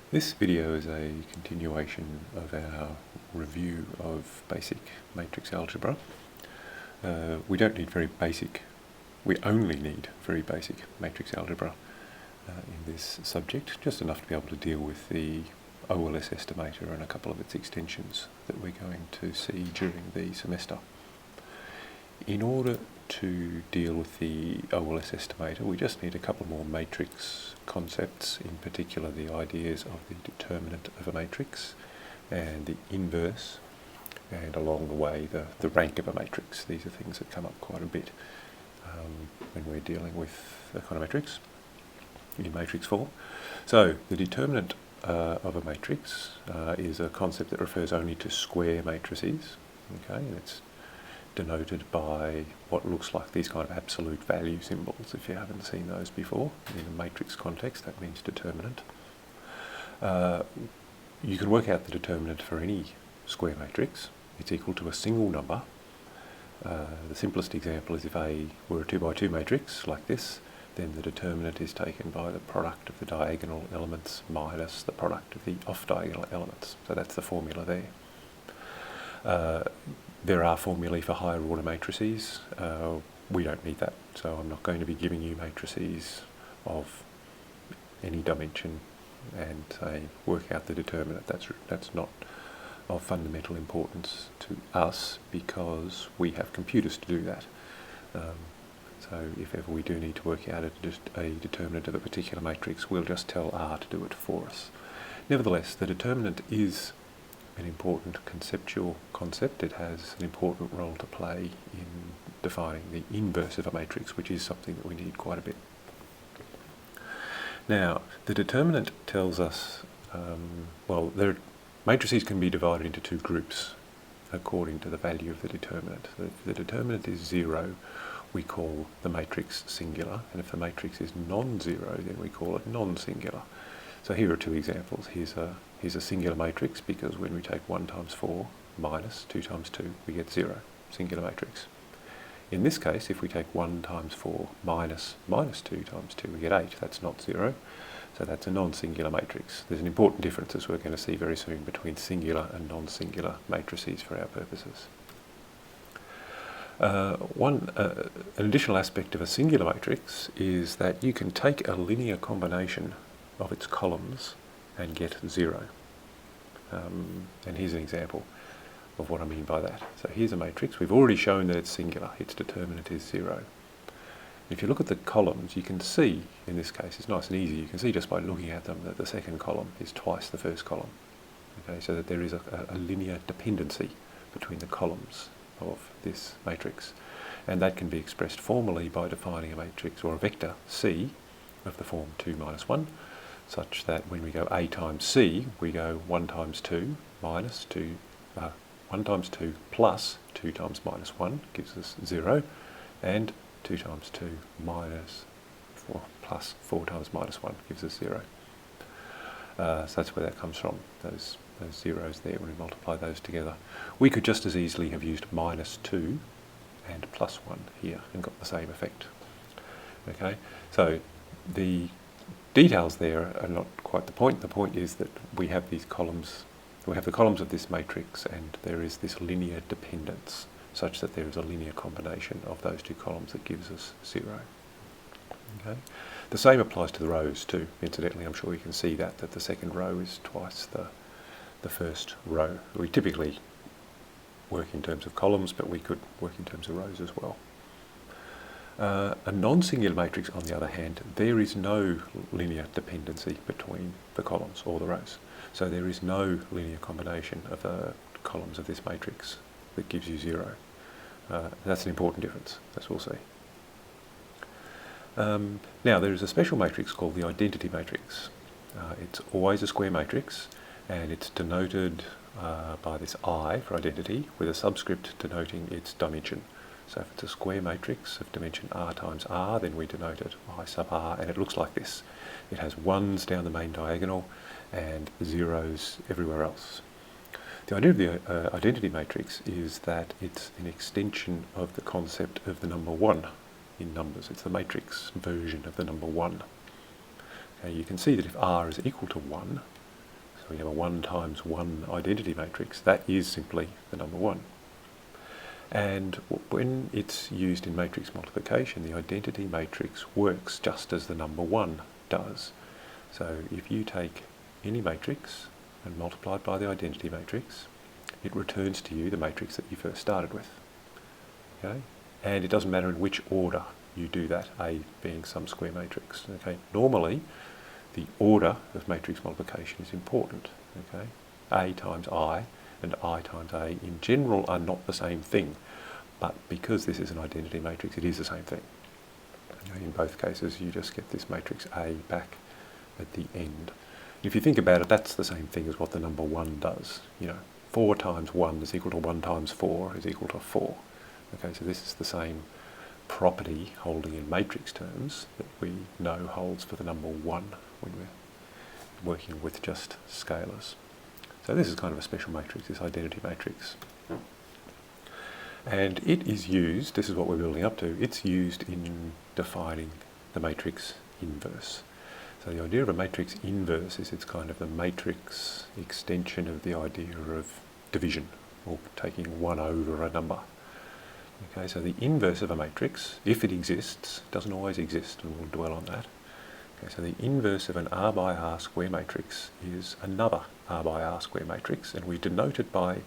This video is a continuation of our review of basic matrix algebra. We don't need we only need very basic matrix algebra in this subject, just enough to be able to deal with the Ovilus estimator and a couple of its extensions that we're going to see during the semester. In order to deal with the Ovilus estimator, we just need a couple more matrix concepts, in particular the ideas of the determinant of a matrix and the inverse, and along the way the rank of a matrix. These are things that come up quite a bit when we're dealing with econometrics in matrix form. So the determinant of a matrix is a concept that refers only to square matrices, okay, and it's denoted by what looks like these kind of absolute value symbols. If you haven't seen those before, in a matrix context, that means determinant. You can work out the determinant for any square matrix. It's equal to a single number. The simplest example is if A were a 2 by 2 matrix like this, then the determinant is taken by the product of the diagonal elements minus the product of the off-diagonal elements. So that's the formula there. There are formulae for higher order matrices. We don't need that, so I'm not going to be giving you matrices of any dimension and say work out the determinant. That's not of fundamental importance to us because we have computers to do that. So if ever we do need to work out a determinant of a particular matrix, we'll just tell R to do it for us. Nevertheless, the determinant is an important conceptual concept. It has an important role to play in defining the inverse of a matrix, which is something that we need quite a bit. Now, the determinant tells us, matrices can be divided into two groups according to the value of the determinant. So if the determinant is 0, we call the matrix singular, and if the matrix is non-zero, then we call it non-singular. So here are two examples. Here's a singular matrix because when we take 1 times 4 minus 2 times 2, we get 0, singular matrix. In this case, if we take 1 times 4 minus 2 times 2, we get 8. That's not 0, so that's a non-singular matrix. There's an important difference, as we're going to see very soon, between singular and non-singular matrices for our purposes. An additional aspect of a singular matrix is that you can take a linear combination of its columns and get 0. And here's an example of what I mean by that. So here's a matrix. We've already shown that it's singular. Its determinant is 0. If you look at the columns, you can see, in this case, it's nice and easy, you can see just by looking at them that the second column is twice the first column. Okay, so that there is a linear dependency between the columns of this matrix. And that can be expressed formally by defining a matrix or a vector C of the form 2 minus 1, such that when we go A times C, we go 1 times 2 minus 2, 1 times 2 plus 2 times minus 1 gives us 0, and 2 times 2 minus 4 plus 4 times minus 1 gives us 0. So that's where that comes from, those zeros there, when we multiply those together. We could just as easily have used minus 2 and plus 1 here and got the same effect. Okay, so the details there are not quite the point. The point is that we have these columns, we have the columns of this matrix, and there is this linear dependence such that there is a linear combination of those two columns that gives us 0. Okay. The same applies to the rows too. Incidentally, I'm sure you can see that the second row is twice the first row. We typically work in terms of columns, but we could work in terms of rows as well. A non-singular matrix, on the other hand, there is no linear dependency between the columns or the rows. So there is no linear combination of the columns of this matrix that gives you 0. That's an important difference, as we'll see. Now, there is a special matrix called the identity matrix. It's always a square matrix, and it's denoted by this I for identity, with a subscript denoting its dimension. So if it's a square matrix of dimension r times r, then we denote it I sub r, and it looks like this. It has 1s down the main diagonal and 0s everywhere else. The idea of the identity matrix is that it's an extension of the concept of the number 1 in numbers. It's the matrix version of the number 1. You can see that if r is equal to 1, So we have a 1 times 1 identity matrix. That is simply the number 1. And when it's used in matrix multiplication, the identity matrix works just as the number 1 does. So if you take any matrix and multiply it by the identity matrix, it returns to you the matrix that you first started with. Okay? And it doesn't matter in which order you do that, A being some square matrix. Okay? Normally, the order of matrix multiplication is important. Okay? A times I and I times A in general are not the same thing, but because this is an identity matrix, it is the same thing. Okay? In both cases, you just get this matrix A back at the end. If you think about it, that's the same thing as what the number 1 does. 4 times 1 is equal to 1 times 4 is equal to 4. Okay, so this is the same property holding in matrix terms that we know holds for the number 1 when we're working with just scalars. So this is kind of a special matrix, this identity matrix. And it is used, this is what we're building up to, it's used in defining the matrix inverse. So the idea of a matrix inverse is it's kind of the matrix extension of the idea of division, or taking 1 over a number. Okay, so the inverse of a matrix, if it exists, doesn't always exist, and we'll dwell on that. Okay, so the inverse of an R by R square matrix is another R by R square matrix, and we denote it by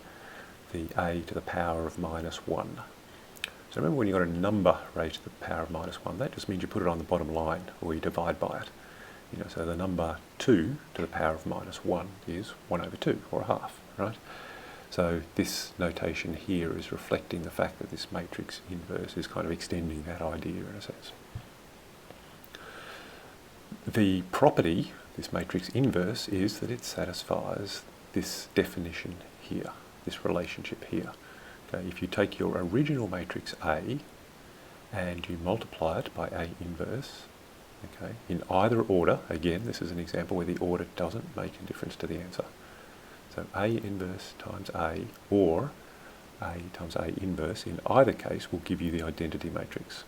the A to the power of minus 1. So remember when you've got a number raised to the power of minus 1, that just means you put it on the bottom line, or you divide by it. So the number 2 to the power of minus 1 is 1 over 2, or a half, right? So this notation here is reflecting the fact that this matrix inverse is kind of extending that idea in a sense. The property, this matrix inverse, is that it satisfies this definition here, this relationship here. Okay, if you take your original matrix A and you multiply it by A inverse, okay, in either order, again, this is an example where the order doesn't make a difference to the answer. So A inverse times A or A times A inverse in either case will give you the identity matrix.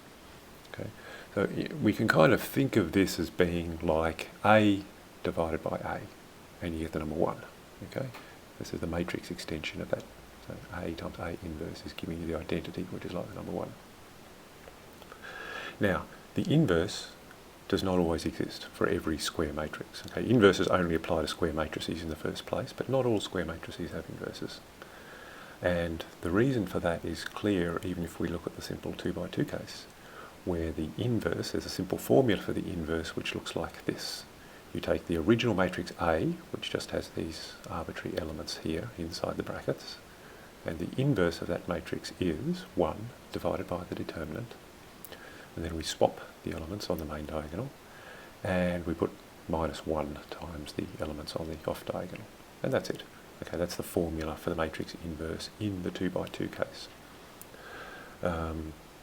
Okay, so we can kind of think of this as being like A divided by A, and you get the number 1. Okay, this is the matrix extension of that. So A times A inverse is giving you the identity, which is like the number 1. Now, the inverse does not always exist for every square matrix. Okay, inverses only apply to square matrices in the first place, but not all square matrices have inverses. And the reason for that is clear even if we look at the simple 2 by 2 case, where the inverse, there's a simple formula for the inverse which looks like this. You take the original matrix A, which just has these arbitrary elements here inside the brackets, and the inverse of that matrix is 1 divided by the determinant. And then we swap the elements on the main diagonal, and we put minus 1 times the elements on the off diagonal. And that's it. Okay, that's the formula for the matrix inverse in the 2 by 2 case.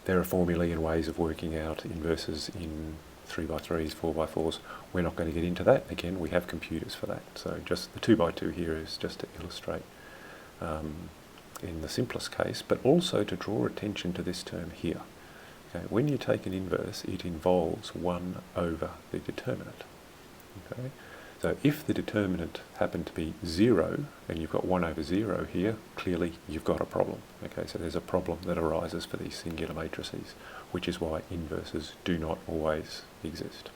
There are formulae and ways of working out inverses in 3 by 3s, 4 by 4s. We're not going to get into that. Again, we have computers for that. So just the 2 by 2 here is just to illustrate in the simplest case, but also to draw attention to this term here. Okay, when you take an inverse, it involves 1 over the determinant. Okay? So if the determinant happened to be 0, and you've got 1 over 0 here, clearly you've got a problem. Okay, so there's a problem that arises for these singular matrices, which is why inverses do not always exist.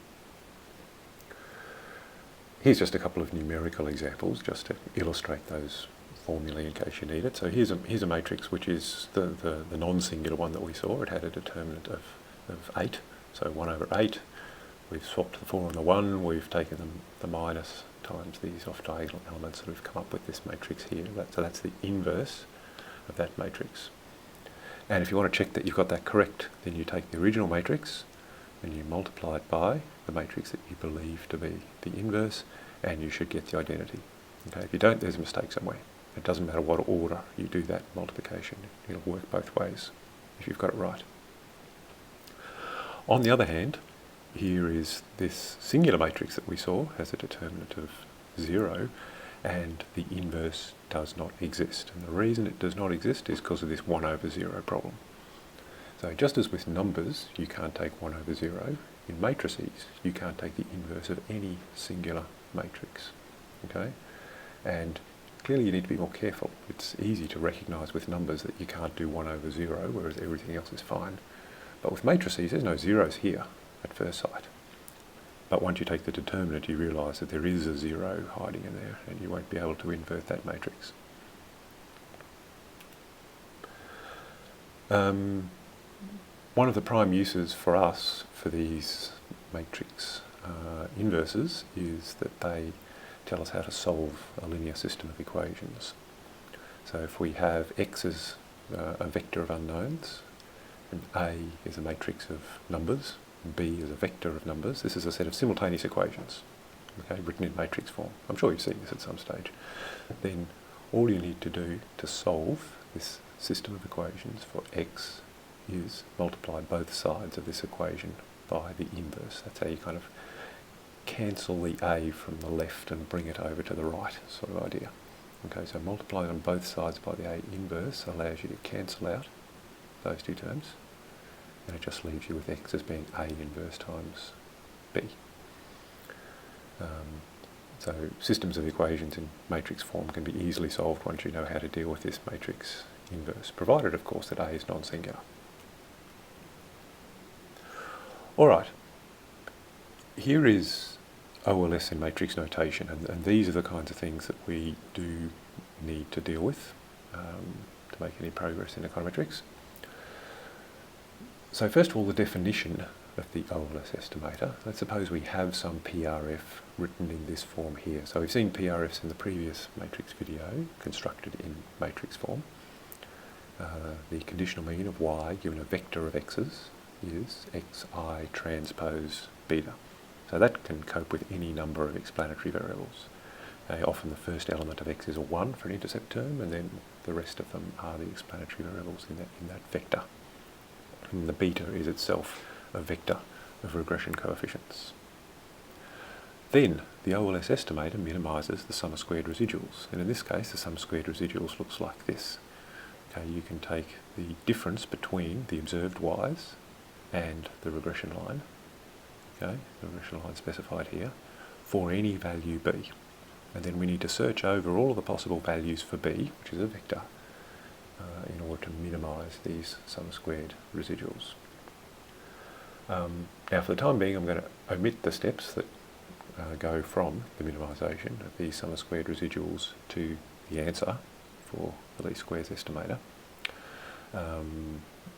Here's just a couple of numerical examples just to illustrate those formulae in case you need it. So here's a matrix which is the non-singular one that we saw. It had a determinant of 8, so 1 over 8. We've swapped the 4 and the 1, we've taken the minus times these off-diagonal elements, and we've come up with this matrix here. So that's the inverse of that matrix. And if you want to check that you've got that correct, then you take the original matrix and you multiply it by the matrix that you believe to be the inverse, and you should get the identity. Okay, if you don't, there's a mistake somewhere. It doesn't matter what order you do that multiplication, it'll work both ways if you've got it right. On the other hand, here is this singular matrix that we saw has a determinant of 0, and the inverse does not exist. And the reason it does not exist is because of this 1 over 0 problem. So just as with numbers you can't take 1 over 0, in matrices you can't take the inverse of any singular matrix. Okay? And clearly you need to be more careful. It's easy to recognise with numbers that you can't do 1 over 0, whereas everything else is fine. But with matrices, there's no zeros here at first sight. But once you take the determinant, you realise that there is a 0 hiding in there, and you won't be able to invert that matrix. One of the prime uses for us for these matrix inverses is that they tell us how to solve a linear system of equations. So if we have x as a vector of unknowns, and A is a matrix of numbers, and B is a vector of numbers, this is a set of simultaneous equations, okay, written in matrix form. I'm sure you've seen this at some stage. Then all you need to do to solve this system of equations for x is multiply both sides of this equation by the inverse. That's how you kind of cancel the A from the left and bring it over to the right, sort of idea. Okay, so multiplying on both sides by the A inverse allows you to cancel out those two terms, and it just leaves you with x as being A inverse times B. So systems of equations in matrix form can be easily solved once you know how to deal with this matrix inverse, provided of course that A is non-singular. Alright, here is OLS in matrix notation, and these are the kinds of things that we do need to deal with to make any progress in econometrics. So first of all, the definition of the OLS estimator. Let's suppose we have some PRF written in this form here. So we've seen PRFs in the previous matrix video, constructed in matrix form. The conditional mean of y given a vector of x's is xi transpose beta. So that can cope with any number of explanatory variables. Often the first element of x is a 1 for an intercept term, and then the rest of them are the explanatory variables in that vector. And the beta is itself a vector of regression coefficients. Then the OLS estimator minimises the sum of squared residuals, and in this case the sum of squared residuals looks like this. Okay, you can take the difference between the observed y's and the regression line, okay, the regression line specified here, for any value b. And then we need to search over all of the possible values for b, which is a vector, in order to minimise these sum squared residuals. Now for the time being I'm going to omit the steps that go from the minimisation of these sum of squared residuals to the answer for the least squares estimator.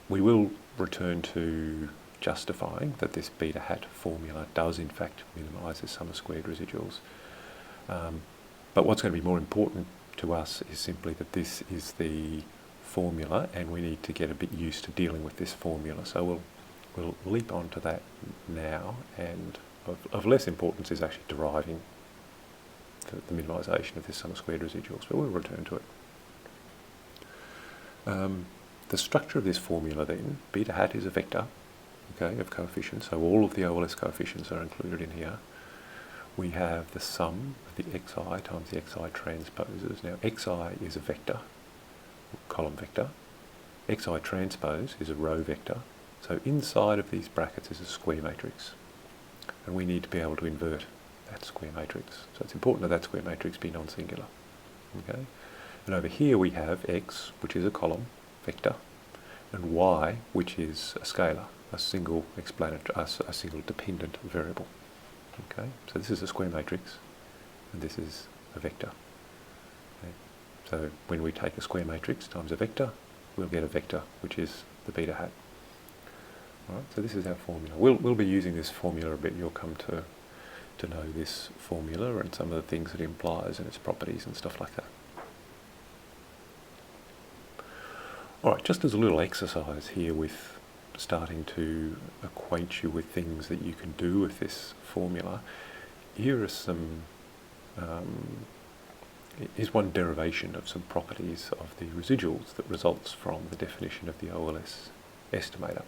We will return to justifying that this beta hat formula does in fact minimise the sum of squared residuals. But what's going to be more important to us is simply that this is the formula, and we need to get a bit used to dealing with this formula. So we'll leap onto that now, and of less importance is actually deriving the minimisation of this sum of squared residuals, but we'll return to it. The structure of this formula then, beta hat is a vector, okay, of coefficients, so all of the OLS coefficients are included in here. We have the sum of the xi times the xi transposes. Now xi is a vector, column vector. Xi transpose is a row vector. So inside of these brackets is a square matrix, and we need to be able to invert that square matrix. So it's important that that square matrix be non-singular. Okay? And over here we have x, which is a column vector, and y, which is a scalar, a single a single dependent variable. Okay? So this is a square matrix, and this is a vector. Okay? So when we take a square matrix times a vector, we'll get a vector, which is the beta hat. All right, so this is our formula. We'll be using this formula a bit. You'll come to know this formula and some of the things it implies and its properties and stuff like that. All right, just as a little exercise here with starting to acquaint you with things that you can do with this formula, here are some is one derivation of some properties of the residuals that results from the definition of the OLS estimator.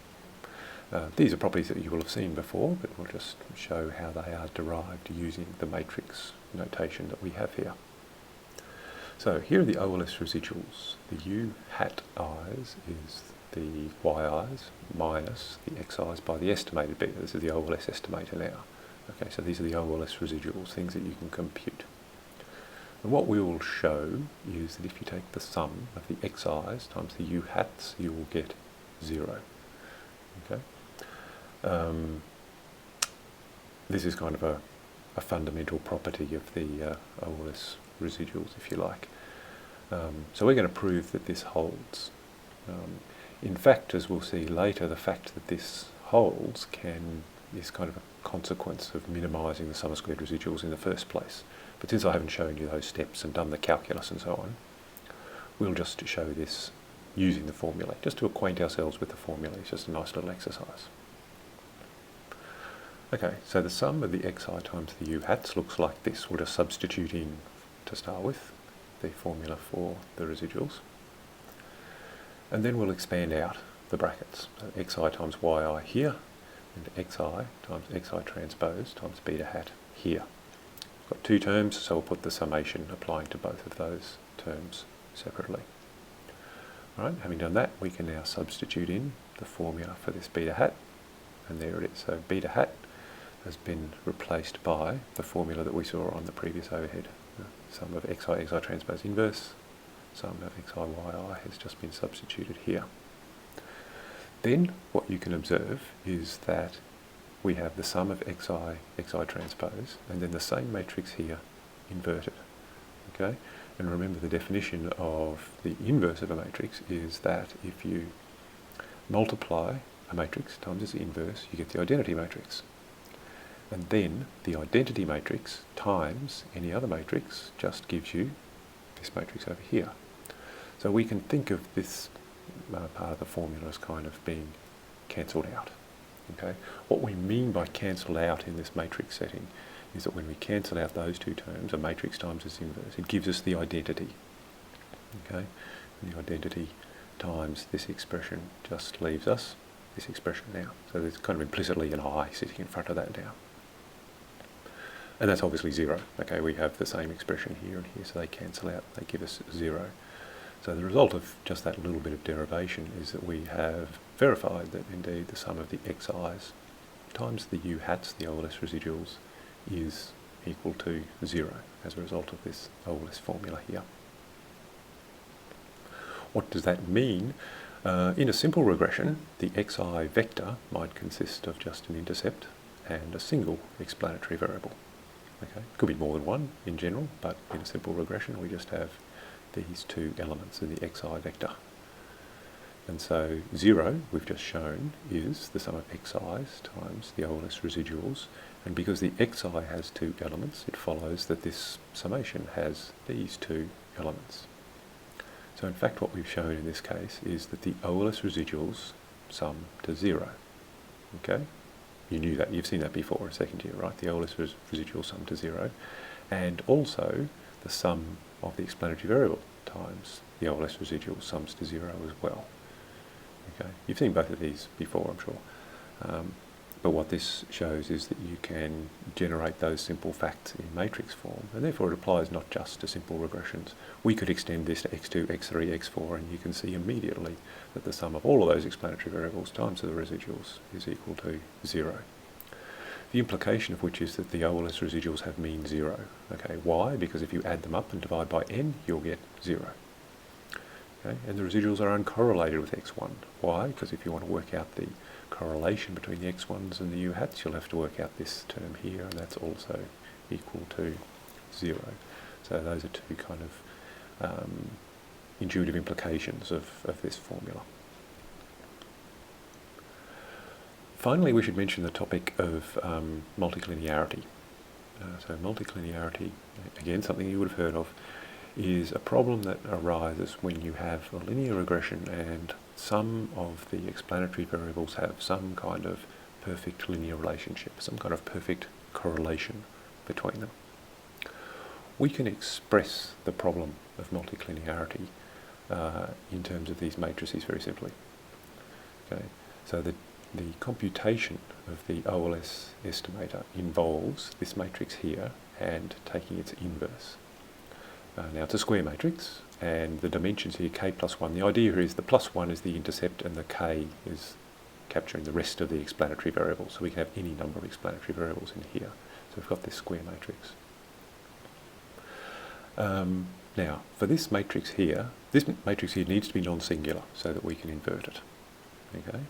These are properties that you will have seen before, but we'll just show how they are derived using the matrix notation that we have here. So here are the OLS residuals. The u hat i's is the yi's minus the xi's by the estimated beta. This is the OLS estimator now. Okay, so these are the OLS residuals, things that you can compute. And what we will show is that if you take the sum of the xi's times the u hats, you will get 0. Okay? This is kind of a fundamental property of the Ovilus residuals, if you like. So we're going to prove that this holds. In fact, as we'll see later, the fact that this holds is kind of a consequence of minimising the sum of squared residuals in the first place. But since I haven't shown you those steps and done the calculus and so on, we'll just show this using the formula, just to acquaint ourselves with the formula. It's just a nice little exercise. Okay, so the sum of the xi times the u hats looks like this. We'll just substitute in, to start with, the formula for the residuals. And then we'll expand out the brackets. So xi times yi here, and xi times xi transpose times beta hat here. We've got two terms, so we'll put the summation applying to both of those terms separately. Alright, having done that, we can now substitute in the formula for this beta hat, and there it is. So beta hat has been replaced by the formula that we saw on the previous overhead. The sum of xi transpose inverse, sum of xi yi has just been substituted here. Then what you can observe is that we have the sum of xi transpose, and then the same matrix here inverted. Okay? And remember, the definition of the inverse of a matrix is that if you multiply a matrix times its inverse, you get the identity matrix. And then the identity matrix times any other matrix just gives you this matrix over here. So we can think of this part of the formula as kind of being cancelled out. Okay? What we mean by cancelled out in this matrix setting is that when we cancel out those two terms, a matrix times its inverse, it gives us the identity. Okay? And the identity times this expression just leaves us this expression now. So there's kind of implicitly an I sitting in front of that now. And that's obviously 0. Okay, we have the same expression here and here, so they cancel out, they give us 0. So the result of just that little bit of derivation is that we have verified that indeed the sum of the xi's times the u hats, the Ovilus residuals, is equal to 0 as a result of this Ovilus formula here. What does that mean? In a simple regression, the xi vector might consist of just an intercept and a single explanatory variable. Okay, could be more than one in general, but in a simple regression we just have these two elements in the xi vector. And so 0, we've just shown, is the sum of xi's times the Ovilus residuals, and because the xi has two elements, it follows that this summation has these two elements. So in fact what we've shown in this case is that the Ovilus residuals sum to 0. Okay? You knew that, you've seen that before in second year, right? The Ovilus residual sum to 0, and also the sum of the explanatory variable times the Ovilus residual sums to 0 as well. Okay, you've seen both of these before, I'm sure. But what this shows is that you can generate those simple facts in matrix form, and therefore it applies not just to simple regressions. We could extend this to x2, x3, x4, and you can see immediately that the sum of all of those explanatory variables times the residuals is equal to 0. The implication of which is that the Ovilus residuals have mean 0. Okay, why? Because if you add them up and divide by n, you'll get 0. Okay, and the residuals are uncorrelated with x1. Why? Because if you want to work out the correlation between the x1s and the u hats, you'll have to work out this term here, and that's also equal to 0. So those are two kind of intuitive implications of this formula. Finally, we should mention the topic of multicollinearity. So multicollinearity, again, something you would have heard of, is a problem that arises when you have a linear regression and some of the explanatory variables have some kind of perfect linear relationship, some kind of perfect correlation between them. We can express the problem of multicollinearity in terms of these matrices very simply. Okay, so the computation of the OLS estimator involves this matrix here and taking its inverse. Now it's a square matrix, and the dimensions here, k plus 1, the idea here is the plus 1 is the intercept and the k is capturing the rest of the explanatory variables, so we can have any number of explanatory variables in here. So we've got this square matrix. Now, for this matrix here needs to be non-singular so that we can invert it. Okay?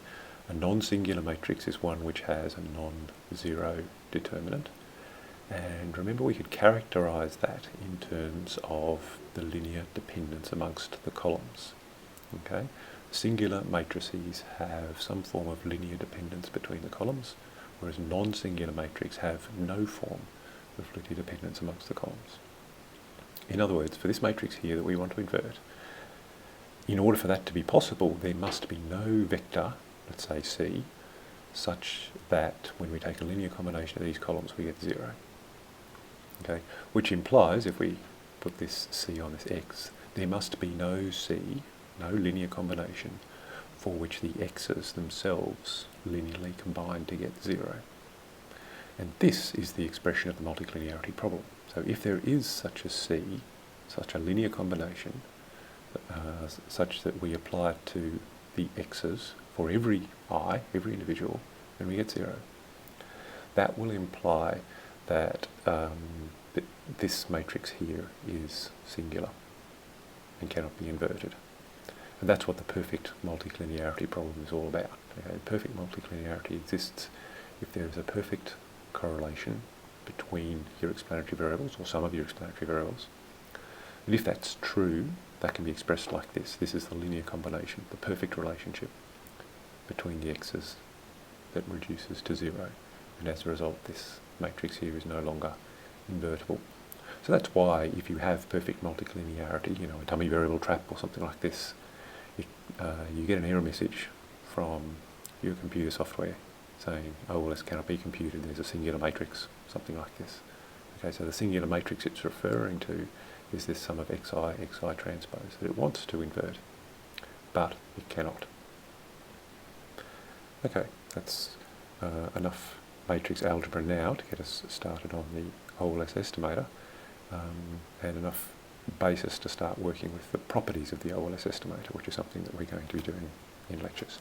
A non-singular matrix is one which has a non-zero determinant. And remember, we could characterise that in terms of the linear dependence amongst the columns. Okay? Singular matrices have some form of linear dependence between the columns, whereas non-singular matrices have no form of linear dependence amongst the columns. In other words, for this matrix here that we want to invert, in order for that to be possible, there must be no vector, let's say C, such that when we take a linear combination of these columns we get 0. Okay? Which implies, if we put this C on this X, there must be no C, no linear combination, for which the X's themselves linearly combine to get 0. And this is the expression of the multicollinearity problem. So if there is such a C, such a linear combination, such that we apply it to the X's for every I, every individual, then we get 0. That will imply that this matrix here is singular and cannot be inverted. And that's what the perfect multicollinearity problem is all about. Okay? Perfect multicollinearity exists if there is a perfect correlation between your explanatory variables, or some of your explanatory variables. And if that's true, that can be expressed like this. This is the linear combination, the perfect relationship between the x's that reduces to 0. And as a result, this matrix here is no longer invertible. So that's why if you have perfect multicollinearity, a dummy variable trap or something like this, you get an error message from your computer software saying, oh, well, this cannot be computed, there's a singular matrix, something like this. Okay, so the singular matrix it's referring to is this sum of xi transpose that it wants to invert, but it cannot. Okay, that's enough matrix algebra now to get us started on the Ovilus estimator, and enough basis to start working with the properties of the Ovilus estimator, which is something that we're going to be doing in lectures.